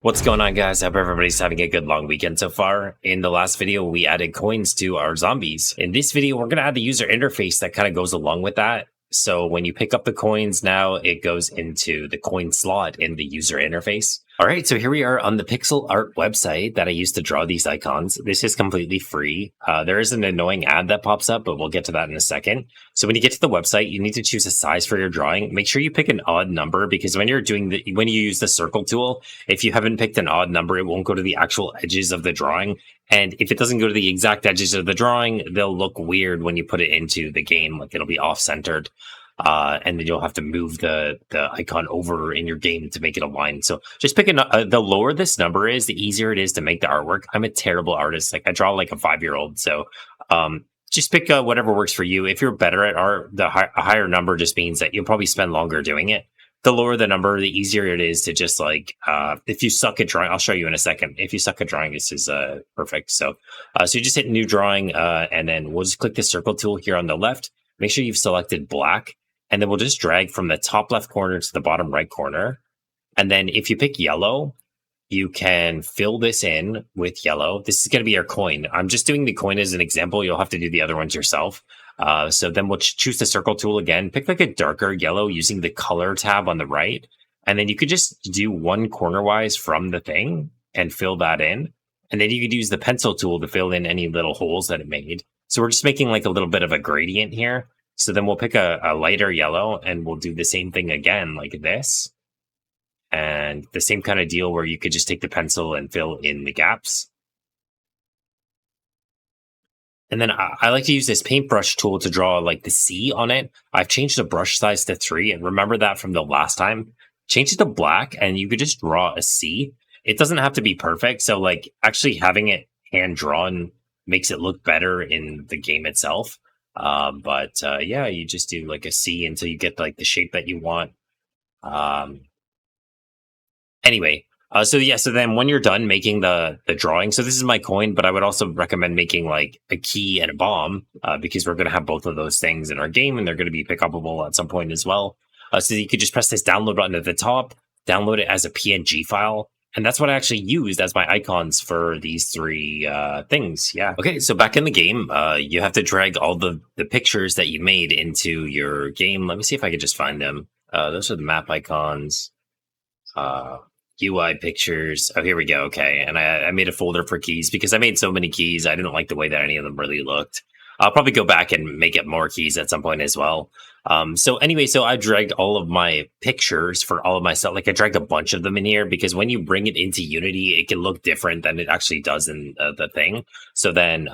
What's going on, guys? I hope everybody's having a good long weekend so far. In the last video, we added coins to our zombies. In this video, we're going to add the user interface that kind of goes along with that. So when you pick up the coins now, it goes into the coin slot in the user interface. All right, so here we are on the pixel art website that I used to draw these icons. This is completely free. There is an annoying ad that pops up, but we'll get to that in a second. So when you get to the website, you need to choose a size for your drawing. Make sure you pick an odd number because when you use the circle tool, if you haven't picked an odd number, it won't go to the actual edges of the drawing. And if it doesn't go to the exact edges of the drawing, they'll look weird when you put it into the game, like it'll be off-centered. And then you'll have to move the icon over in your game to make it align. So just pick the lower this number is, the easier it is to make the artwork. I'm a terrible artist. Like I draw like a 5-year-old. So just pick whatever works for you. If you're better at art, a higher number just means that you'll probably spend longer doing it. The lower the number, the easier it is to just like, if you suck at drawing, I'll show you in a second. If you suck at drawing, this is perfect. So you just hit new drawing and then we'll just click the circle tool here on the left. Make sure you've selected black. And then we'll just drag from the top left corner to the bottom right corner. And then if you pick yellow, you can fill this in with yellow. This is going to be our coin. I'm just doing the coin as an example. You'll have to do the other ones yourself. So then we'll choose the circle tool again. Pick like a darker yellow using the color tab on the right. And then you could just do one corner-wise from the thing and fill that in. And then you could use the pencil tool to fill in any little holes that it made. So we're just making like a little bit of a gradient here. So then we'll pick a lighter yellow and we'll do the same thing again like this. And the same kind of deal where you could just take the pencil and fill in the gaps. And then I like to use this paintbrush tool to draw like the C on it. I've changed the brush size to 3 and remember that from the last time. Change it to black and you could just draw a C. It doesn't have to be perfect. So like actually having it hand drawn makes it look better in the game itself. Yeah, you just do like a C until you get like the shape that you want. Anyway, so then when you're done making the drawing, so this is my coin, but I would also recommend making like a key and a bomb, because we're going to have both of those things in our game and they're going to be pick upable at some point as well. So you could just press this download button at the top, download it as a PNG file. And that's what I actually used as my icons for these 3 things. Yeah. Okay, so back in the game, you have to drag all the pictures that you made into your game. Let me see if I could just find them. Those are the map icons. UI pictures. Oh, here we go. Okay, and I made a folder for keys because I made so many keys. I didn't like the way that any of them really looked. I'll probably go back and make up more keys at some point as well. So I dragged all of my pictures for all of my stuff. Like I dragged a bunch of them in here because when you bring it into Unity, it can look different than it actually does in the thing. So then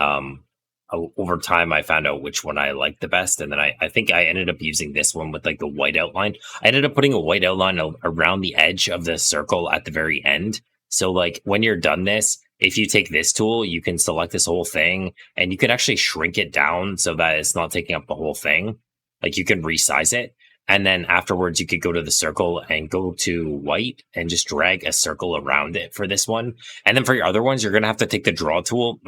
over time, I found out which one I liked the best. And then I think I ended up using this one with like the white outline. I ended up putting a white outline around the edge of the circle at the very end. So like when you're done this, if you take this tool, you can select this whole thing and you can actually shrink it down so that it's not taking up the whole thing. Like you can resize it. And then afterwards, you could go to the circle and go to white and just drag a circle around it for this one. And then for your other ones, you're going to have to take the draw tool.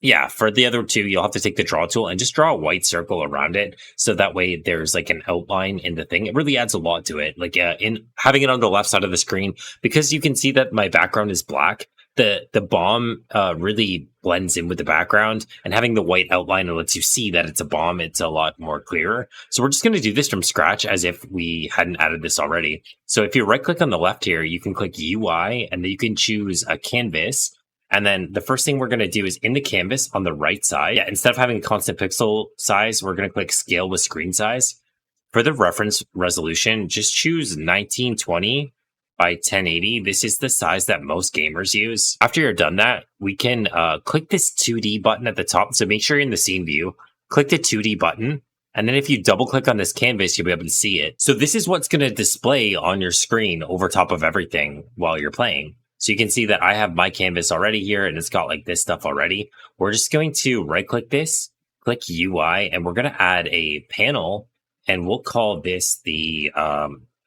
Yeah, for the other 2, you'll have to take the draw tool and just draw a white circle around it. So that way there's like an outline in the thing. It really adds a lot to it. Like in having it on the left side of the screen, because you can see that my background is black. The bomb really blends in with the background, and having the white outline and lets you see that it's a bomb. It's a lot more clearer. So we're just going to do this from scratch as if we hadn't added this already. So if you right click on the left here, you can click UI and then you can choose a canvas. And then the first thing we're going to do is in the canvas on the right side, instead of having constant pixel size, we're going to click scale with screen size. For the reference resolution, just choose 1920 by 1080. This is the size that most gamers use. After you're done that, we can click this 2D button at the top. So make sure you're in the scene view, click the 2D button. And then if you double click on this canvas, you'll be able to see it. So this is what's going to display on your screen over top of everything while you're playing. So you can see that I have my canvas already here and it's got like this stuff already. We're just going to right click this, click UI, and we're going to add a panel and we'll call this the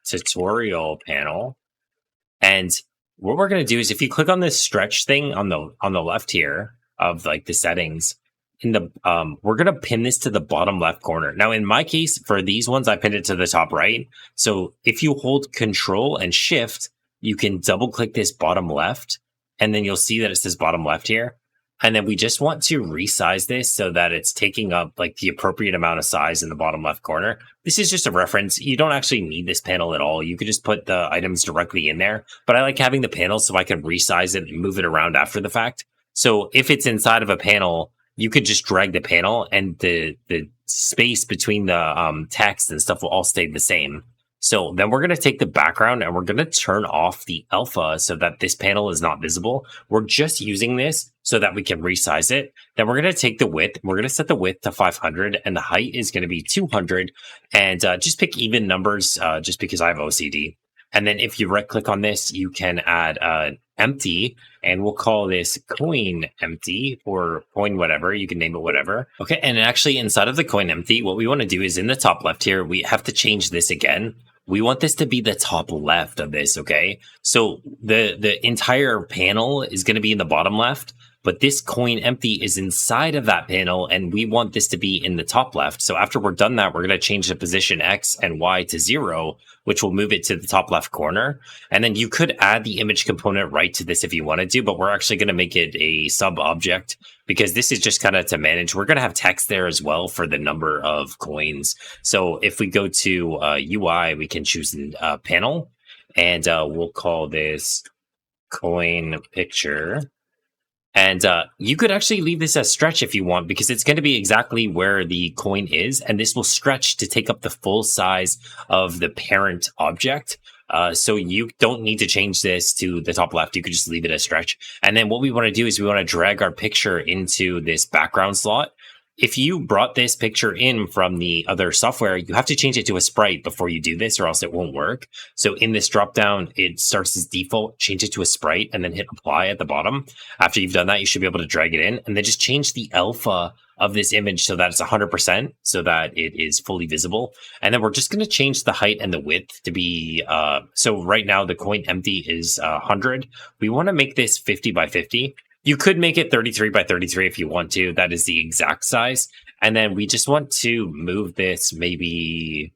tutorial panel. And what we're going to do is if you click on this stretch thing on the left here of like the settings, in the we're going to pin this to the bottom left corner. Now, in my case, for these ones, I pinned it to the top right. So if you hold Control and Shift, you can double click this bottom left, and then you'll see that it says bottom left here. And then we just want to resize this so that it's taking up like the appropriate amount of size in the bottom left corner. This is just a reference. You don't actually need this panel at all. You could just put the items directly in there. But I like having the panel so I can resize it and move it around after the fact. So if it's inside of a panel, you could just drag the panel and the space between the text and stuff will all stay the same. So then we're going to take the background and we're going to turn off the alpha so that this panel is not visible. We're just using this so that we can resize it. Then we're going to take the width. We're going to set the width to 500 and the height is going to be 200. And just pick even numbers just because I have OCD. And then if you right click on this, you can add empty, and we'll call this coin empty or coin whatever. You can name it whatever. Okay, and actually inside of the coin empty, what we want to do is in the top left here, we have to change this again. We want this to be the top left of this, okay? So the entire panel is going to be in the bottom left, but this coin empty is inside of that panel, and we want this to be in the top left. So after we're done that, we're going to change the position X and Y to 0, which will move it to the top left corner. And then you could add the image component right to this if you wanted to, but we're actually going to make it a sub object because this is just kind of to manage. We're going to have text there as well for the number of coins. So if we go to UI, we can choose panel, and we'll call this coin picture. And you could actually leave this as stretch if you want, because it's going to be exactly where the coin is. And this will stretch to take up the full size of the parent object. So you don't need to change this to the top left. You could just leave it as stretch. And then what we want to do is we want to drag our picture into this background slot. If you brought this picture in from the other software, you have to change it to a sprite before you do this or else it won't work. So in this dropdown, it starts as default, change it to a sprite, and then hit apply at the bottom. After you've done that, you should be able to drag it in and then just change the alpha of this image so that it's 100%, so that it is fully visible. And then we're just going to change the height and the width to be, so right now the coin empty is 100. We want to make this 50 by 50. You could make it 33 by 33 if you want to. That is the exact size. And then we just want to move this maybe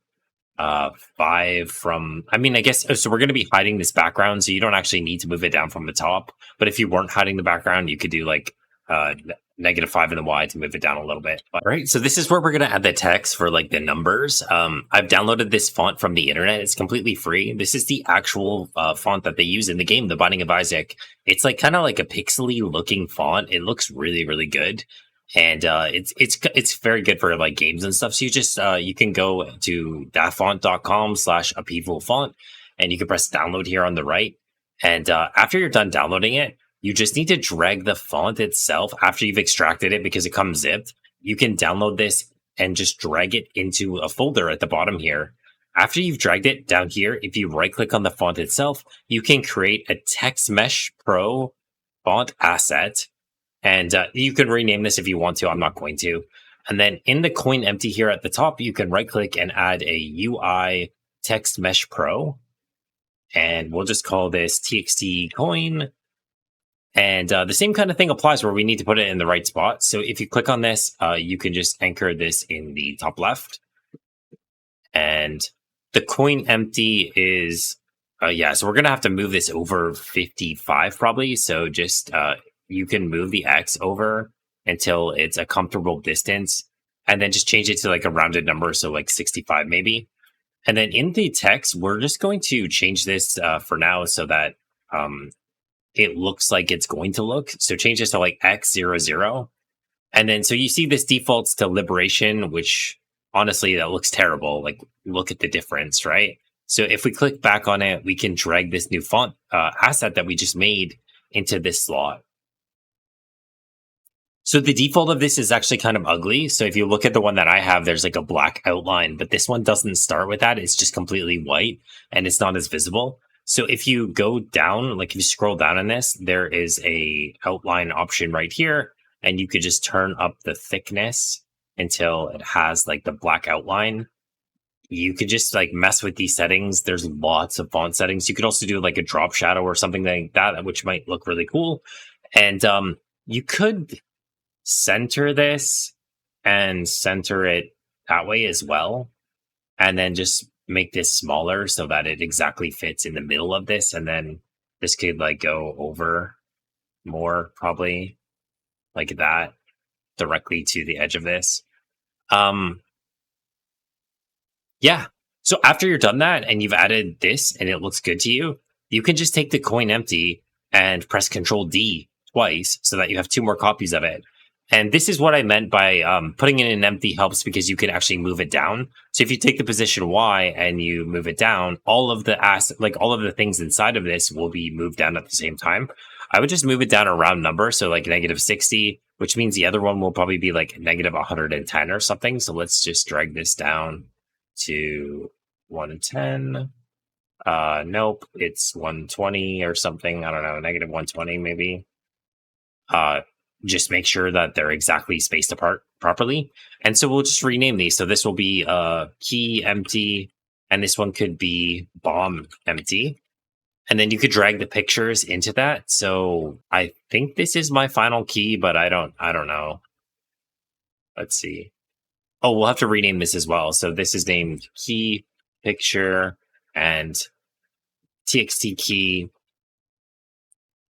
5 from, I mean, I guess, so we're going to be hiding this background, so you don't actually need to move it down from the top. But if you weren't hiding the background, you could do like -5 in the Y to move it down a little bit. All right, so this is where we're going to add the text for like the numbers. I've downloaded this font from the internet. It's completely free. This is the actual font that they use in the game, The Binding of Isaac. It's like kind of like a pixely looking font. It looks really, really good. And it's very good for like games and stuff. So you just you can go to dafont.com/upheavalfont, and you can press download here on the right. And after you're done downloading it, you just need to drag the font itself after you've extracted it because it comes zipped. You can download this and just drag it into a folder at the bottom here. After you've dragged it down here, if you right click on the font itself, you can create a TextMesh Pro font asset. And you can rename this if you want to. I'm not going to. And then in the coin empty here at the top, you can right click and add a UI TextMesh Pro. And we'll just call this TXT coin. And the same kind of thing applies where we need to put it in the right spot. So if you click on this, you can just anchor this in the top left. And the coin empty is, so we're going to have to move this over 55 probably. So just you can move the X over until it's a comfortable distance and then just change it to like a rounded number. So like 65 maybe. And then in the text, we're just going to change this for now so that it looks like it's going to look. So change this to like X00. And then so you see this defaults to Liberation, which honestly, that looks terrible. Like look at the difference, right? So if we click back on it, we can drag this new font asset that we just made into this slot. So the default of this is actually kind of ugly. So if you look at the one that I have, there's like a black outline, but this one doesn't start with that. It's just completely white and it's not as visible. So if you go down, like if you scroll down on this, there is a outline option right here, and you could just turn up the thickness until it has like the black outline. You could just like mess with these settings. There's lots of font settings. You could also do like a drop shadow or something like that, which might look really cool. And you could center this and center it that way as well. And then just make this smaller so that it exactly fits in the middle of this. And then this could like go over more, probably like that, directly to the edge of this. Yeah. So after you're done that and you've added this and it looks good to you, you can just take the coin empty and press Control D twice so that you have 2 more copies of it. And this is what I meant by putting it in empty helps, because you can actually move it down. So if you take the position Y and you move it down, all of the things inside of this will be moved down at the same time. I would just move it down a round number, so like -60, which means the other one will probably be like -110 or something. So let's just drag this down to 110. Nope, it's 120 or something. I don't know, -120 maybe. Just make sure that they're exactly spaced apart properly. And so we'll just rename these. So this will be key empty, and this one could be bomb empty. And then you could drag the pictures into that. So I think this is my final key, but I don't know. Let's see. Oh, we'll have to rename this as well. So this is named key picture and txt key.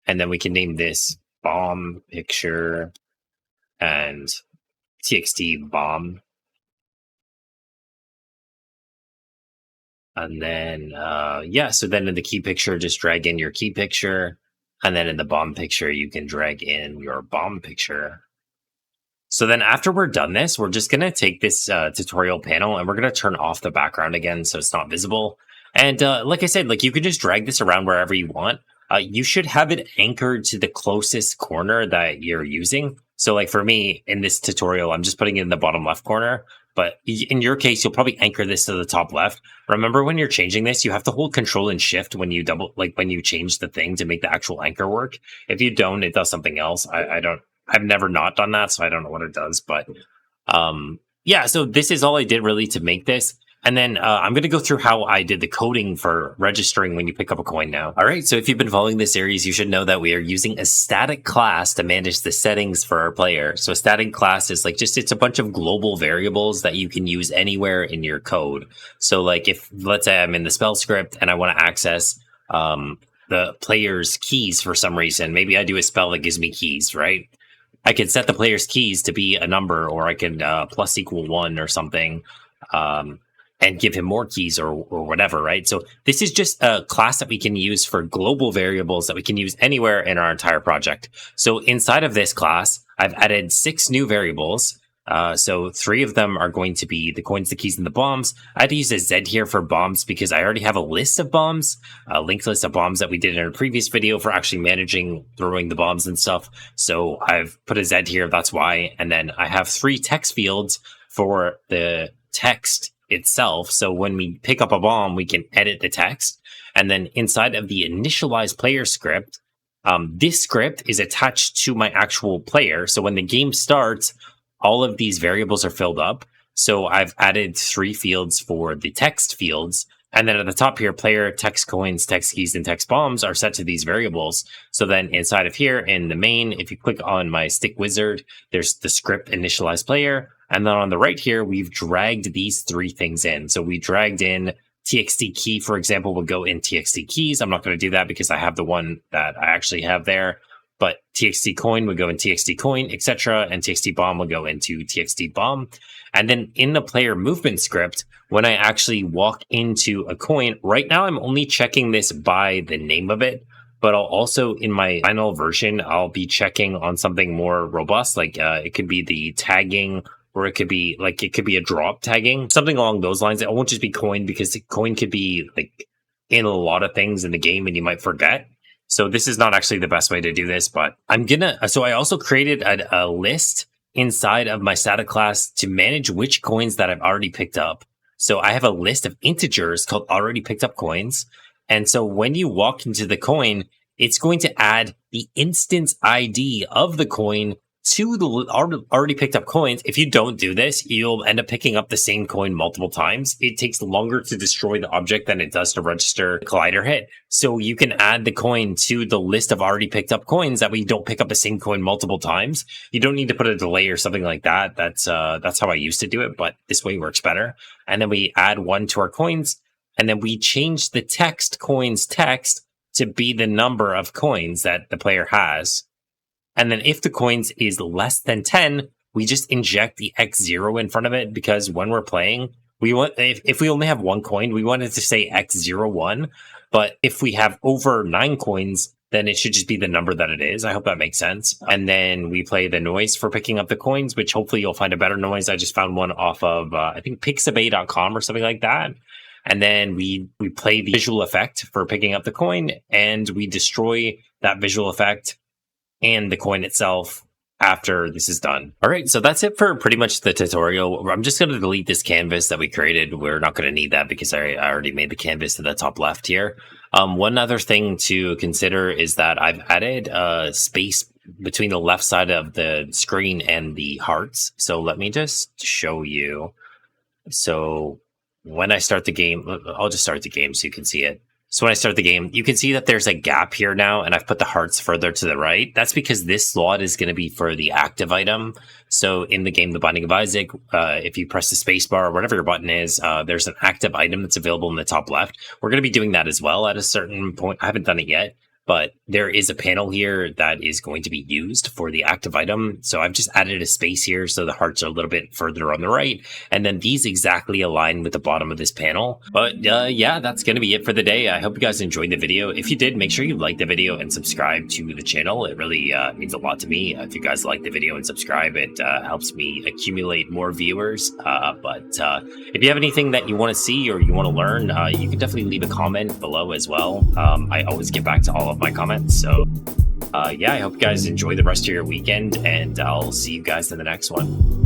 And then we can name this bomb picture and txt bomb. And then, so then in the key picture, just drag in your key picture. And then in the bomb picture, you can drag in your bomb picture. So then after we're done this, we're just going to take this tutorial panel and we're going to turn off the background again so it's not visible. And like I said, like you can just drag this around wherever you want. You should have it anchored to the closest corner that you're using. So like for me in this tutorial, I'm just putting it in the bottom left corner. But in your case, you'll probably anchor this to the top left. Remember, when you're changing this, you have to hold Control and Shift when you when you change the thing to make the actual anchor work. If you don't, it does something else. I've never not done that, so I don't know what it does. But so this is all I did really to make this. And then I'm going to go through how I did the coding for registering when you pick up a coin now. All right, so if you've been following this series, you should know that we are using a static class to manage the settings for our player. So a static class is it's a bunch of global variables that you can use anywhere in your code. So like if, let's say I'm in the spell script and I want to access the player's keys for some reason, maybe I do a spell that gives me keys, right? I can set the player's keys to be a number, or I can +=1 or something. And give him more keys or whatever, right? So this is just a class that we can use for global variables that we can use anywhere in our entire project. So inside of this class, I've added 6 new variables. So 3 of them are going to be the coins, the keys, and the bombs. I had to use a Z here for bombs because I already have a list of bombs, a linked list of bombs that we did in a previous video for actually managing throwing the bombs and stuff. So I've put a Z here, that's why. And then I have 3 text fields for the text itself. So when we pick up a bomb, we can edit the text. And then inside of the initialize player script, this script is attached to my actual player. So when the game starts, all of these variables are filled up. So I've added 3 fields for the text fields. And then at the top here, player, text coins, text keys, and text bombs are set to these variables. So then inside of here in the main, if you click on my stick wizard, there's the script initialize player. And then on the right here, we've dragged these 3 things in. So we dragged in txt key, for example, will go in txt keys. I'm not going to do that because I have the one that I actually have there. But txt coin would go in txt coin, etc. And txt bomb will go into txt bomb. And then in the player movement script, when I actually walk into a coin, right now I'm only checking this by the name of it. But I'll also, in my final version, I'll be checking on something more robust. Like it could be the tagging, or it could be a drop tagging, something along those lines. It won't just be coin, because the coin could be like in a lot of things in the game and you might forget. So this is not actually the best way to do this, but so I also created a list inside of my static class to manage which coins that I've already picked up. So I have a list of integers called already picked up coins. And so when you walk into the coin, it's going to add the instance ID of the coin to the already picked up coins. If you don't do this, you'll end up picking up the same coin multiple times. It takes longer to destroy the object than it does to register collider hit. So you can add the coin to the list of already picked up coins. That way you don't pick up the same coin multiple times. You don't need to put a delay or something like that. That's how I used to do it, but this way works better. And then we add 1 to our coins, and then we change the text coins text to be the number of coins that the player has. And then if the coins is less than 10, we just inject the X0 in front of it, because when we're playing, we want, if we only have one coin, we want it to say X01. But if we have over 9 coins, then it should just be the number that it is. I hope that makes sense. And then we play the noise for picking up the coins, which hopefully you'll find a better noise. I just found one off of, I think Pixabay.com or something like that. And then we play the visual effect for picking up the coin, and we destroy that visual effect and the coin itself after this is done. All right, so that's it for pretty much the tutorial. I'm just going to delete this canvas that we created. We're not going to need that because I already made the canvas to the top left here. One other thing to consider is that I've added a space between the left side of the screen and the hearts. So let me just show you. So when I start the game, I'll just start the game so you can see it. So when I start the game, you can see that there's a gap here now, and I've put the hearts further to the right. That's because this slot is going to be for the active item. So in the game, The Binding of Isaac, if you press the space bar or whatever your button is, there's an active item that's available in the top left. We're going to be doing that as well at a certain point. I haven't done it yet, but there is a panel here that is going to be used for the active item. So I've just added a space here so the hearts are a little bit further on the right. And then these exactly align with the bottom of this panel. But yeah, that's going to be it for the day. I hope you guys enjoyed the video. If you did, make sure you like the video and subscribe to the channel. It really means a lot to me. If you guys like the video and subscribe, it helps me accumulate more viewers. But if you have anything that you want to see or you want to learn, you can definitely leave a comment below as well. I always get back to all of my comments. So yeah, I hope you guys enjoy the rest of your weekend, and I'll see you guys in the next one.